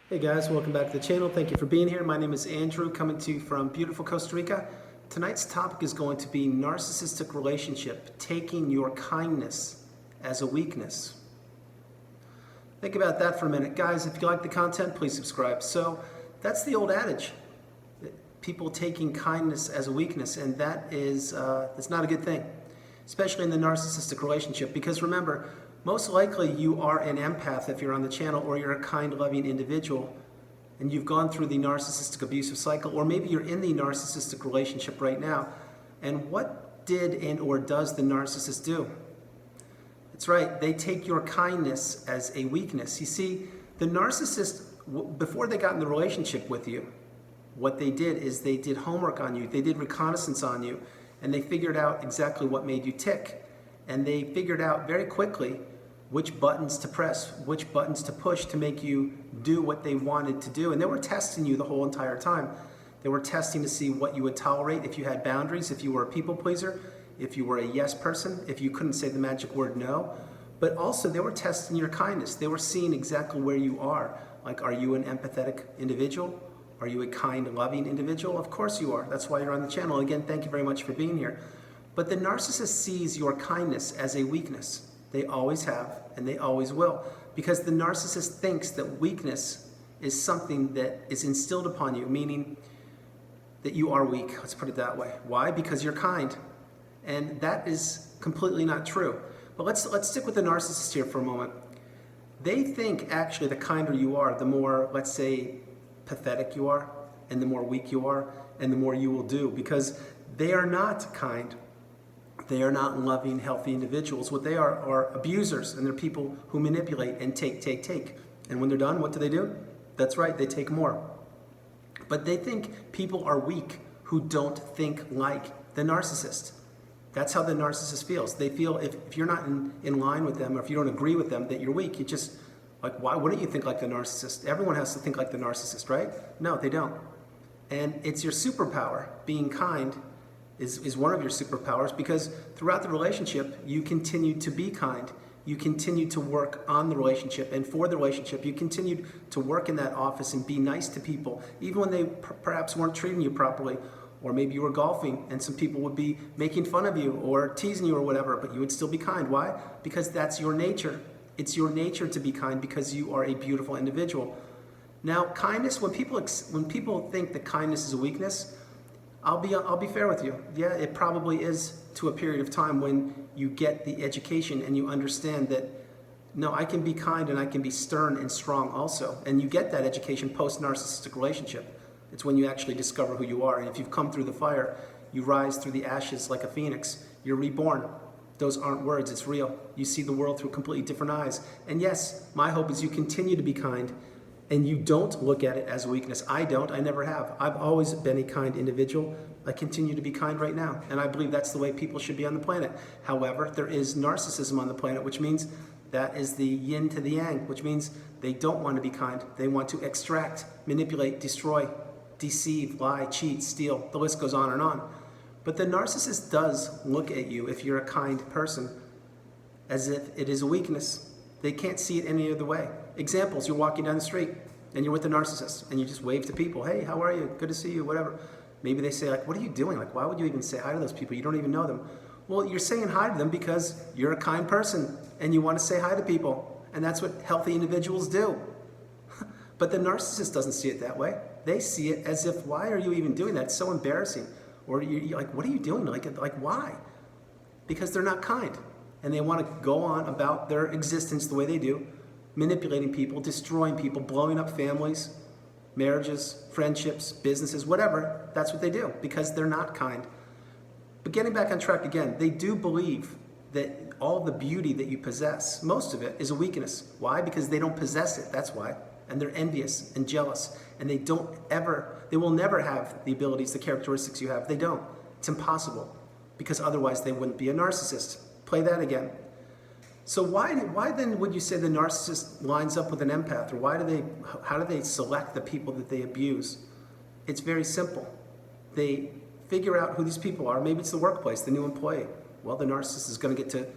Hey guys, welcome back to the channel. Thank you for being here. My name is Andrew, coming to you from beautiful Costa Rica. Tonight's topic is going to be narcissistic relationship, taking your kindness as a weakness. Think about that for a minute. Guys, if you like the content, please subscribe. So that's the old adage, people taking kindness as a weakness, and that's not a good thing, especially in the narcissistic relationship, because remember, most likely you are an empath if you're on the channel, or you're a kind, loving individual, and you've gone through the narcissistic abusive cycle, or maybe you're in the narcissistic relationship right now. And what did and or does the narcissist do? That's right, they take your kindness as a weakness. You see, the narcissist, before they got in the relationship with you, what they did is they did homework on you, they did reconnaissance on you, and they figured out exactly what made you tick. And they figured out very quickly which buttons to press, which buttons to push to make you do what they wanted to do. And they were testing you the whole entire time. They were testing to see what you would tolerate, if you had boundaries, if you were a people pleaser, if you were a yes person, if you couldn't say the magic word no. But also they were testing your kindness. They were seeing exactly where you are. Like, are you an empathetic individual? Are you a kind, loving individual? Of course you are. That's why you're on the channel. Again, thank you very much for being here. But the narcissist sees your kindness as a weakness. They always have, and they always will. Because the narcissist thinks that weakness is something that is instilled upon you, meaning that you are weak. Let's put it that way. Why? Because you're kind. And that is completely not true. But let's stick with the narcissist here for a moment. They think actually the kinder you are, the more, let's say, pathetic you are, and the more weak you are, and the more you will do. Because they are not kind. They are not loving, healthy individuals. What they are abusers, and they're people who manipulate and take. And when they're done, what do? That's right, they take more. But they think people are weak who don't think like the narcissist. That's how the narcissist feels. They feel if you're not in line with them, or if you don't agree with them, that you're weak. You just, like, why wouldn't you think like the narcissist? Everyone has to think like the narcissist, right? No, they don't. And it's your superpower, being kind, is one of your superpowers, because throughout the relationship, you continue to be kind. You continue to work on the relationship and for the relationship. You continue to work in that office and be nice to people, even when they perhaps weren't treating you properly, or maybe you were golfing and some people would be making fun of you or teasing you or whatever, but you would still be kind. Why? Because that's your nature. It's your nature to be kind because you are a beautiful individual. Now, kindness, when people think that kindness is a weakness, I'll be fair with you. Yeah, it probably is to a period of time when you get the education and you understand that, no, I can be kind and I can be stern and strong also. And you get that education post-narcissistic relationship. It's when you actually discover who you are. And if you've come through the fire, you rise through the ashes like a phoenix. You're reborn. Those aren't words, it's real. You see the world through completely different eyes. And yes, my hope is you continue to be kind, and you don't look at it as a weakness. I don't, I never have. I've always been a kind individual. I continue to be kind right now. And I believe that's the way people should be on the planet. However, there is narcissism on the planet, which means that is the yin to the yang, which means they don't want to be kind. They want to extract, manipulate, destroy, deceive, lie, cheat, steal. The list goes on and on. But the narcissist does look at you, if you're a kind person, as if it is a weakness. They can't see it any other way. Examples, you're walking down the street and you're with the narcissist and you just wave to people. Hey, how are you? Good to see you, whatever. Maybe they say, like, what are you doing? Like, why would you even say hi to those people? You don't even know them. Well, you're saying hi to them because you're a kind person and you want to say hi to people. And that's what healthy individuals do. But the narcissist doesn't see it that way. They see it as if, why are you even doing that? It's so embarrassing. Or you're like, what are you doing? Like why? Because they're not kind. And they want to go on about their existence the way they do, manipulating people, destroying people, blowing up families, marriages, friendships, businesses, whatever. That's what they do because they're not kind. But getting back on track again, they do believe that all the beauty that you possess, most of it, is a weakness. Why? Because they don't possess it, that's why. And they're envious and jealous. And they will never have the abilities, the characteristics you have. They don't. It's impossible. Because otherwise they wouldn't be a narcissist. Play that again. So why then would you say the narcissist lines up with an empath? Or how do they select the people that they abuse? It's very simple. They figure out who these people are. Maybe it's the workplace, the new employee. Well, the narcissist is going to get to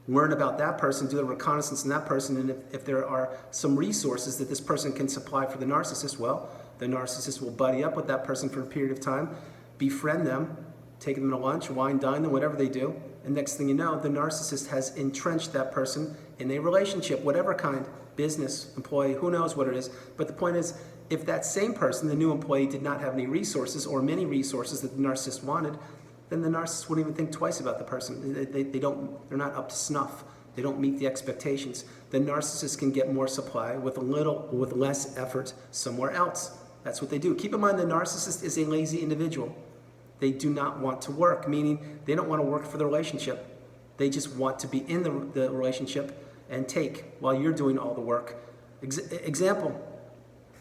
learn about that person, do the reconnaissance on that person, and if there are some resources that this person can supply for the narcissist, well, the narcissist will buddy up with that person for a period of time, befriend them, take them to lunch, wine, dine them, whatever they do, and next thing you know, the narcissist has entrenched that person in a relationship, whatever kind, business, employee, who knows what it is. But the point is, if that same person, the new employee, did not have any resources or many resources that the narcissist wanted, then the narcissist wouldn't even think twice about the person. They're not up to snuff. They don't meet the expectations. The narcissist can get more supply with less effort somewhere else. That's what they do. Keep in mind, the narcissist is a lazy individual. They do not want to work, meaning they don't want to work for the relationship. They just want to be in the relationship and take while you're doing all the work. Example,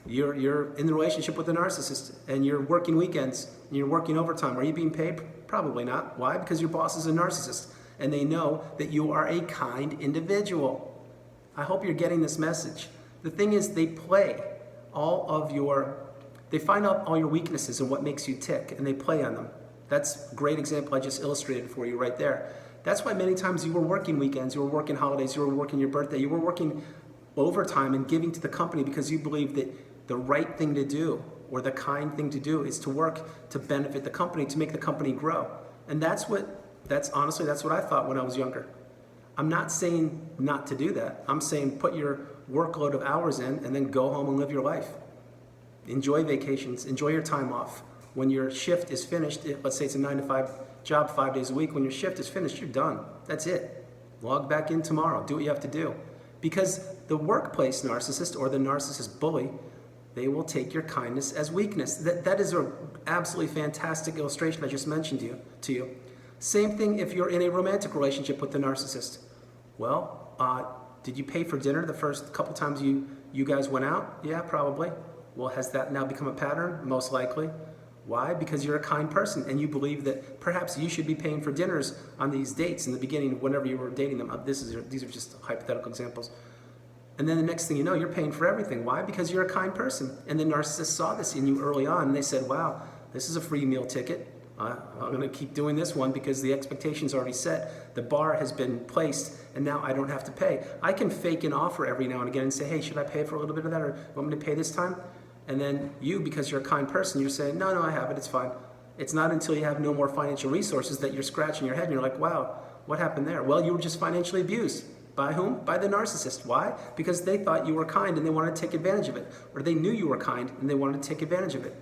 you're in the relationship with the narcissist and you're working weekends and you're working overtime. Are you being paid? Probably not. Why? Because your boss is a narcissist and they know that you are a kind individual. I hope you're getting this message. The thing is, they find out all your weaknesses and what makes you tick, and they play on them. That's a great example I just illustrated for you right there. That's why many times you were working weekends, you were working holidays, you were working your birthday, you were working overtime and giving to the company because you believe that the right thing to do or the kind thing to do is to work to benefit the company, to make the company grow. And that's honestly what I thought when I was younger. I'm not saying not to do that. I'm saying put your workload of hours in and then go home and live your life. Enjoy vacations, enjoy your time off. When your shift is finished, let's say it's a 9-to-5 job 5 days a week, when your shift is finished, you're done. That's it. Log back in tomorrow, do what you have to do. Because the workplace narcissist or the narcissist bully, they will take your kindness as weakness. That is an absolutely fantastic illustration I just mentioned to you. Same thing if you're in a romantic relationship with the narcissist. Well, did you pay for dinner the first couple times you guys went out? Yeah, probably. Well, has that now become a pattern? Most likely. Why? Because you're a kind person and you believe that perhaps you should be paying for dinners on these dates in the beginning whenever you were dating them. These are just hypothetical examples. And then the next thing you know, you're paying for everything. Why? Because you're a kind person. And the narcissist saw this in you early on and they said, wow, this is a free meal ticket. I'm going to keep doing this one because the expectation's already set. The bar has been placed and now I don't have to pay. I can fake an offer every now and again and say, hey, should I pay for a little bit of that or want me to pay this time? And then you, because you're a kind person, you're saying, no, I have it, it's fine. It's not until you have no more financial resources that you're scratching your head and you're like, wow, what happened there? Well, you were just financially abused. By whom? By the narcissist. Why? Because they thought you were kind and they wanted to take advantage of it. Or they knew you were kind and they wanted to take advantage of it.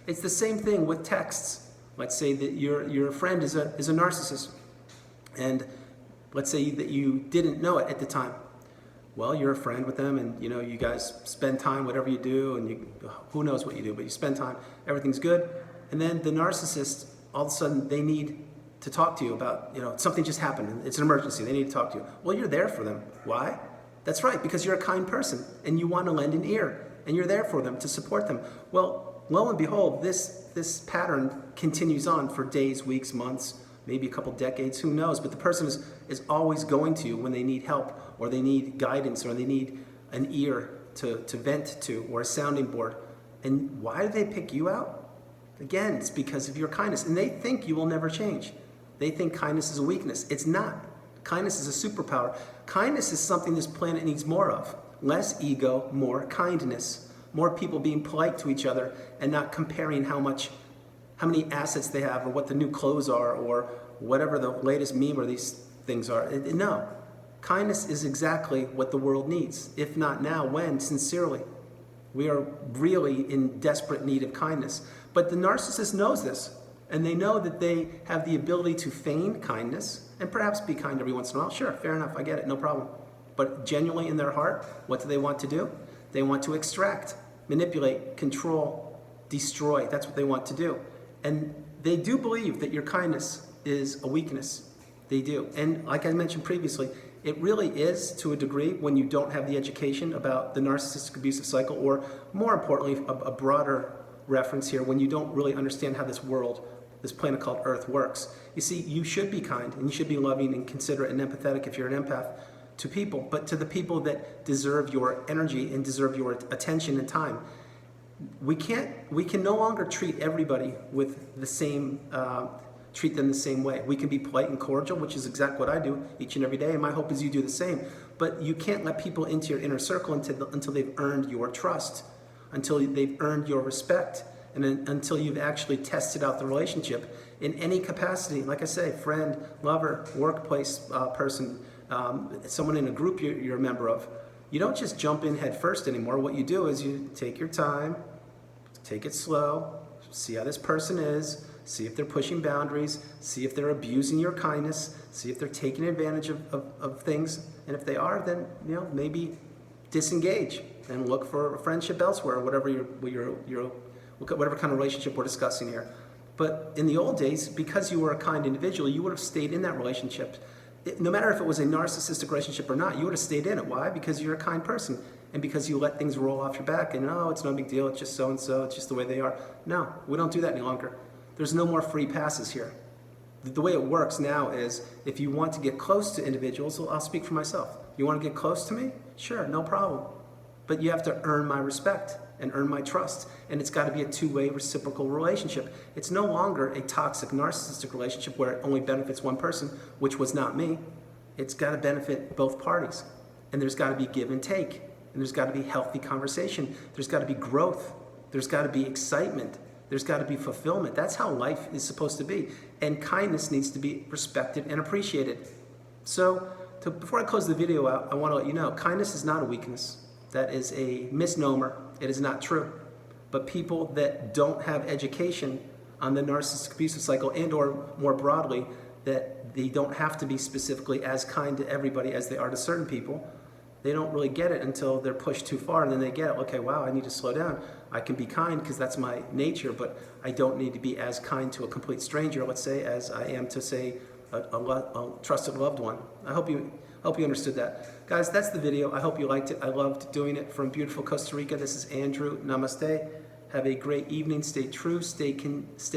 It's the same thing with texts. Let's say that your friend is a narcissist. And let's say that you didn't know it at the time. Well, you're a friend with them and you guys spend time, whatever you do, and who knows what you do, but you spend time, everything's good. And then the narcissist, all of a sudden they need to talk to you about, something just happened, it's an emergency, they need to talk to you. Well, you're there for them. Why? That's right, because you're a kind person and you want to lend an ear and you're there for them to support them. Well, lo and behold, this pattern continues on for days, weeks, months, maybe a couple decades, who knows? But the person is always going to you when they need help or they need guidance or they need an ear to vent to or a sounding board. And why do they pick you out? Again, it's because of your kindness. And they think you will never change. They think kindness is a weakness. It's not. Kindness is a superpower. Kindness is something this planet needs more of. Less ego, more kindness. More people being polite to each other and not comparing how many assets they have or what the new clothes are or whatever the latest meme or these things are. No. Kindness is exactly what the world needs. If not now, when? Sincerely. We are really in desperate need of kindness. But the narcissist knows this, and they know that they have the ability to feign kindness and perhaps be kind every once in a while. Sure, fair enough, I get it, no problem. But genuinely in their heart, what do they want to do? They want to extract, manipulate, control, destroy. That's what they want to do. And they do believe that your kindness is a weakness. They do. And like I mentioned previously, it really is, to a degree, when you don't have the education about the narcissistic abusive cycle, or more importantly, a broader reference here, when you don't really understand how this world, this planet called Earth, works. You see, you should be kind, and you should be loving and considerate and empathetic if you're an empath to people, but to the people that deserve your energy and deserve your attention and time. We can no longer treat everybody with the same treat them the same way. We can be polite and cordial, which is exactly what I do each and every day, and my hope is you do the same. But you can't let people into your inner circle until they've earned your trust, until they've earned your respect, and until you've actually tested out the relationship in any capacity. Like I say, friend, lover, workplace person, someone in a group you're a member of. You don't just jump in head first anymore. What you do is you take your time, take it slow, see how this person is, see if they're pushing boundaries, see if they're abusing your kindness, see if they're taking advantage of things. And if they are, then maybe disengage and look for a friendship elsewhere, whatever whatever kind of relationship we're discussing here. But in the old days, because you were a kind individual, you would have stayed in that relationship. No matter if it was a narcissistic relationship or not, you would have stayed in it. Why? Because you're a kind person, and because you let things roll off your back, and it's no big deal, it's just so-and-so, it's just the way they are. No, we don't do that any longer. There's no more free passes here. The way it works now is, if you want to get close to individuals, I'll speak for myself. You want to get close to me? Sure, no problem. But you have to earn my respect and earn my trust. And it's got to be a two-way reciprocal relationship. It's no longer a toxic narcissistic relationship where it only benefits one person, which was not me. It's got to benefit both parties. And there's got to be give and take. And there's got to be healthy conversation. There's got to be growth. There's got to be excitement. There's got to be fulfillment. That's how life is supposed to be. And kindness needs to be respected and appreciated. So, before I close the video out, I want to let you know, kindness is not a weakness. That is a misnomer. It is not true. But people that don't have education on the narcissistic abusive cycle, and or more broadly, that they don't have to be specifically as kind to everybody as they are to certain people, they don't really get it until they're pushed too far, and then they get it. Okay, wow, I need to slow down. I can be kind because that's my nature, but I don't need to be as kind to a complete stranger, let's say, as I am to, say, a trusted loved one. I hope you understood that. Guys, that's the video. I hope you liked it. I loved doing it from beautiful Costa Rica. This is Andrew. Namaste. Have a great evening. Stay true. Stay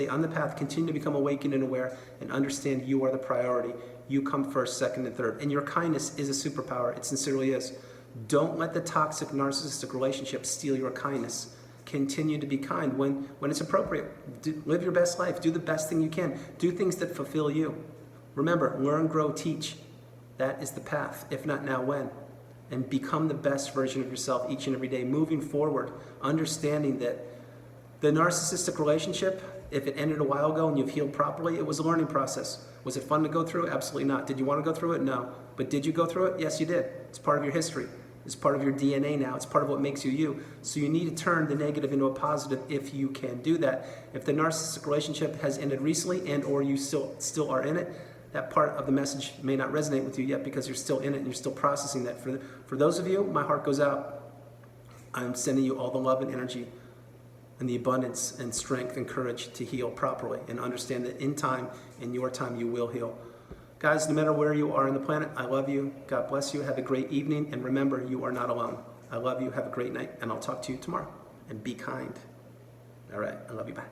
on the path. Continue to become awakened and aware, and understand you are the priority. You come first, second, and third. And your kindness is a superpower. It sincerely is. Don't let the toxic narcissistic relationship steal your kindness. Continue to be kind when it's appropriate. Live your best life. Do the best thing you can. Do things that fulfill you. Remember, learn, grow, teach. That is the path. If not now, when? And become the best version of yourself each and every day, moving forward, understanding that the narcissistic relationship, if it ended a while ago and you've healed properly, it was a learning process. Was it fun to go through? Absolutely not. Did you want to go through it? No. But did you go through it? Yes, you did. It's part of your history. It's part of your DNA now. It's part of what makes you you. So you need to turn the negative into a positive if you can do that. If the narcissistic relationship has ended recently and or you still are in it, that part of the message may not resonate with you yet because you're still in it and you're still processing that. For those of you, my heart goes out. I'm sending you all the love and energy and the abundance and strength and courage to heal properly, and understand that in time, in your time, you will heal. Guys, no matter where you are on the planet, I love you. God bless you. Have a great evening. And remember, you are not alone. I love you. Have a great night. And I'll talk to you tomorrow. And be kind. All right. I love you. Bye.